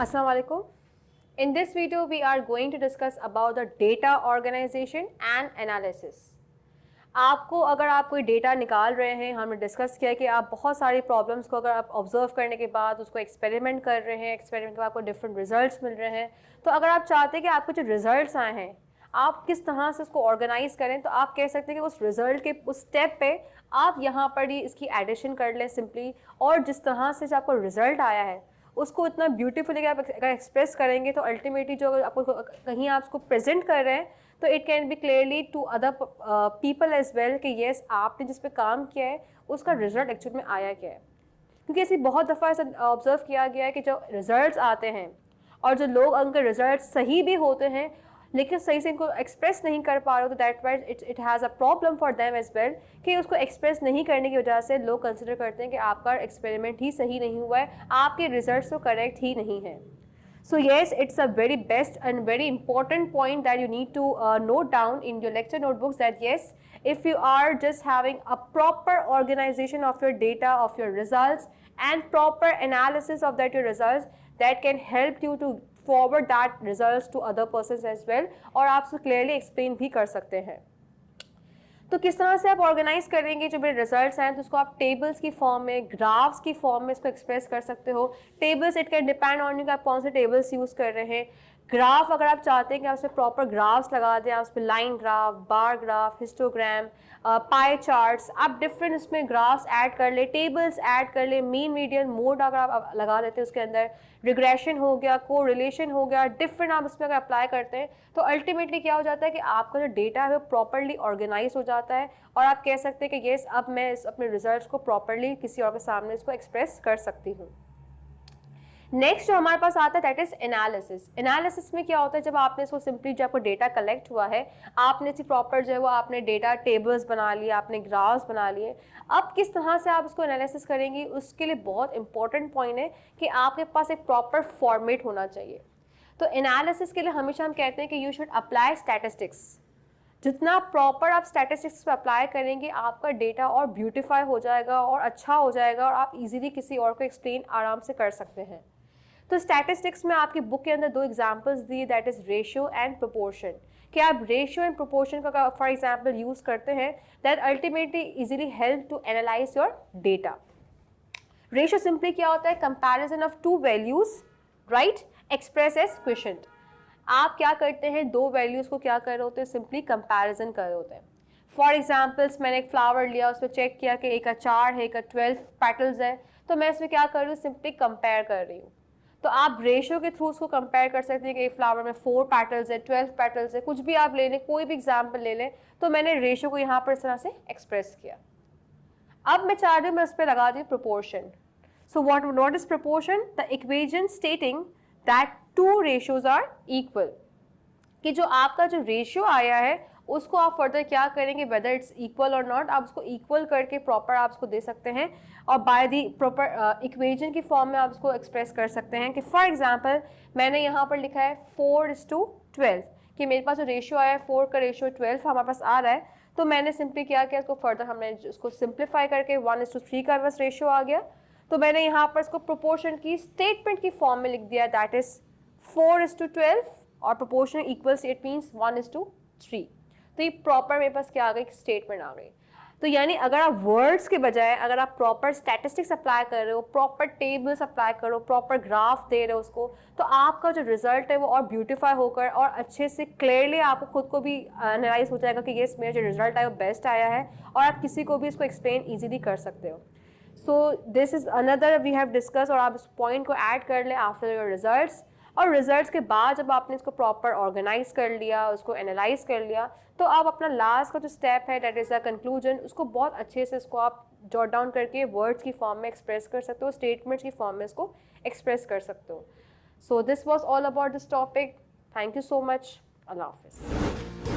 Assalamu alaikum. In this video, we are going to discuss about the data organization and analysis. आपको अगर आप कोई data निकाल रहे हैं, हमने डिस्कस किया कि आप बहुत सारी प्रॉब्लम्स को अगर आप ऑब्जर्व करने के बाद उसको एक्सपेरिमेंट कर रहे हैं, एक्सपेरिमेंट के बाद आपको डिफरेंट रिजल्ट्स मिल रहे हैं, तो अगर आप चाहते हैं कि आपको जो रिजल्ट्स आए हैं आप किस तरह से उसको ऑर्गेनाइज करें, तो आप कह सकते हैं कि उस रिजल्ट के उस स्टेप पे आप यहाँ पर ही इसकी एडिशन कर लें सिंपली, और जिस तरह से जो आपको रिजल्ट आया है उसको इतना ब्यूटीफुली आप अगर एक्सप्रेस करेंगे तो अल्टीमेटली जो आपको कहीं आप उसको प्रेजेंट कर रहे हैं तो it can be clearly to other people as well कि येस आपने जिस पे काम किया है उसका रिजल्ट एक्चुअल में आया क्या है। क्योंकि ऐसी बहुत दफ़ा ऐसा ऑब्जर्व किया गया है कि जो रिजल्ट्स आते हैं और जो लोग उनके रिजल्ट सही भी होते हैं लेकिन सही से इनको एक्सप्रेस नहीं कर पा रहे हो, तो that wise it has a problem for them as well कि उसको एक्सप्रेस नहीं करने की वजह से लोग कंसिडर करते हैं कि आपका एक्सपेरिमेंट ही सही नहीं हुआ है, आपके रिजल्ट्स तो करेक्ट ही नहीं है। So yes, it's a very best and very important point that you need to note down in your lecture notebooks, that yes, if you are just having a proper organization of your data, of your results and proper analysis of that your results, that can help you to forward that results to other persons as well, और आप उसको clearly explain भी कर सकते हैं। तो किस तरह से आप ऑर्गेनाइज करेंगे जो मेरे रिजल्ट्स हैं, तो उसको आप टेबल्स की फॉर्म में, ग्राफ्स की फॉर्म में इसको एक्सप्रेस कर सकते हो। Tables it can depend on you कि आप कौन से टेबल्स यूज़ कर रहे हैं। ग्राफ अगर आप चाहते हैं कि आप उसमें प्रॉपर ग्राफ्स लगा दें, आप उसमें line graph, bar graph, histogram, pie charts, आप डिफरेंट उसमें ग्राफ्स ऐड कर ले, टेबल्स ऐड कर ले, मीन मीडियन मोड अगर आप लगा देते हैं उसके अंदर, रिग्रेशन हो गया, को रिलेशन हो गया, डिफरेंट आप उसमें अगर अप्लाई करते हैं तो अल्टीमेटली क्या हो जाता है कि आपका जो डेटा है वो प्रॉपरली ऑर्गेनाइज हो जाता है और आप कह सकते हैं कि येस अब मैं अपने रिजल्ट्स को प्रॉपरली किसी और के सामने इसको एक्सप्रेस कर सकती हूँ। नेक्स्ट जो हमारे पास आता है दैट इज एनालिसिस। एनालिसिस में क्या होता है, जब आपने इसको सिंपली जो आपको डेटा कलेक्ट हुआ है, आपने इसी प्रॉपर जो है वो आपने डेटा टेबल्स बना लिए, आपने ग्राफ्स बना लिए, अब किस तरह से आप उसको एनालिसिस करेंगे उसके लिए बहुत इंपॉर्टेंट पॉइंट है कि आपके पास एक प्रॉपर फॉर्मेट होना चाहिए। तो एनालिसिस के लिए हमेशा हम कहते हैं कि यू शुड अप्लाई स्टैटिस्टिक्स। जितना प्रॉपर आप स्टैटिस्टिक्स पे अप्लाई करेंगे आपका डेटा और ब्यूटीफाई हो जाएगा और अच्छा हो जाएगा और आप इजीली किसी और को एक्सप्लेन आराम से कर सकते हैं। तो स्टैटिस्टिक्स में आपकी बुक के अंदर दो एग्जांपल्स दिए, that is ratio and proportion. कि आप रेशियो एंड प्रोपोर्शन का फॉर एग्जांपल यूज़ करते हैं, that ultimately easily help to analyse your data. Ratio simply क्या होता है, comparison of two values, right, express as quotient. आप क्या करते हैं, दो वैल्यूज़ को क्या कर रहे होते हैं, सिंपली कंपैरिजन कर रहे होते हैं। फॉर एग्जाम्पल्स मैंने एक फ्लावर लिया, उसमें चेक किया कि एक का 4 है, एक का 12 पेटल्स है, तो मैं इसमें क्या कर रही हूँ, सिंपली कंपेयर कर रही हूँ। तो आप रेशियो के थ्रू उसको कंपेयर कर सकते हैं कि एक फ्लावर में 4 पेटल्स है, 12 पेटल्स है, कुछ भी आप ले लें, कोई भी एग्जाम्पल ले लें, तो मैंने रेशियो को यहाँ पर इस तरह से एक्सप्रेस किया। अब मैं चाह रही हूँ मैं उस पर लगा दी proportion. So what is proportion, the equation stating that two ratios are equal. कि जो आपका जो रेशियो आया है उसको आप फर्दर क्या करेंगे, वेदर इट्स इक्वल और नॉट, आप उसको इक्वल करके प्रॉपर आप उसको दे सकते हैं और बाय दी प्रॉपर इक्वेशन की फॉर्म में आप उसको एक्सप्रेस कर सकते हैं। कि फॉर एग्जांपल मैंने यहाँ पर लिखा है 4:12 कि मेरे पास जो रेशियो आया है 4 का रेशियो 12 हमारे पास आ रहा है, तो मैंने सिंपली क्या किया, इसको फर्दर हमने उसको सिंप्लीफाई करके 1:3 का बस रेशियो आ गया। तो मैंने यहाँ पर इसको प्रोपोर्शन की स्टेटमेंट की फॉर्म में लिख दिया, दैट इज 4:12 और प्रोपोर्शन इक्वल्स इट मीन्स 1:3। तो ये प्रॉपर मेरे पास क्या आ गई, स्टेटमेंट आ गई। तो यानी अगर आप वर्ड्स के बजाय अगर आप प्रॉपर स्टैटिस्टिक्स अप्लाई कर रहे हो, प्रॉपर टेबल्स अप्लाई करो, प्रॉपर ग्राफ दे रहे हो उसको, तो आपका जो रिजल्ट है वो और ब्यूटीफाई होकर और अच्छे से क्लियरली आपको खुद को भी एनालाइज हो जाएगा कि येस मेरा जो रिजल्ट आया वो बेस्ट आया है, और आप किसी को भी इसको एक्सप्लेन ईजिली कर सकते हो। So this is another we have discuss, और आप इस पॉइंट को ऐड कर लें आफ्टर योर रिजल्ट्स। और रिजल्ट्स के बाद जब आपने इसको प्रॉपर ऑर्गेनाइज कर लिया, उसको एनालाइज कर लिया, तो आप अपना लास्ट का जो स्टेप है दैट इज़ द कंक्लूजन, उसको बहुत अच्छे से इसको आप जॉट डाउन करके वर्ड्स की फॉर्म में एक्सप्रेस कर सकते हो, स्टेटमेंट्स की फॉर्म में इसको एक्सप्रेस कर सकते हो। So this was all about this topic. Thank you so much. अल्लाह हाफिज़।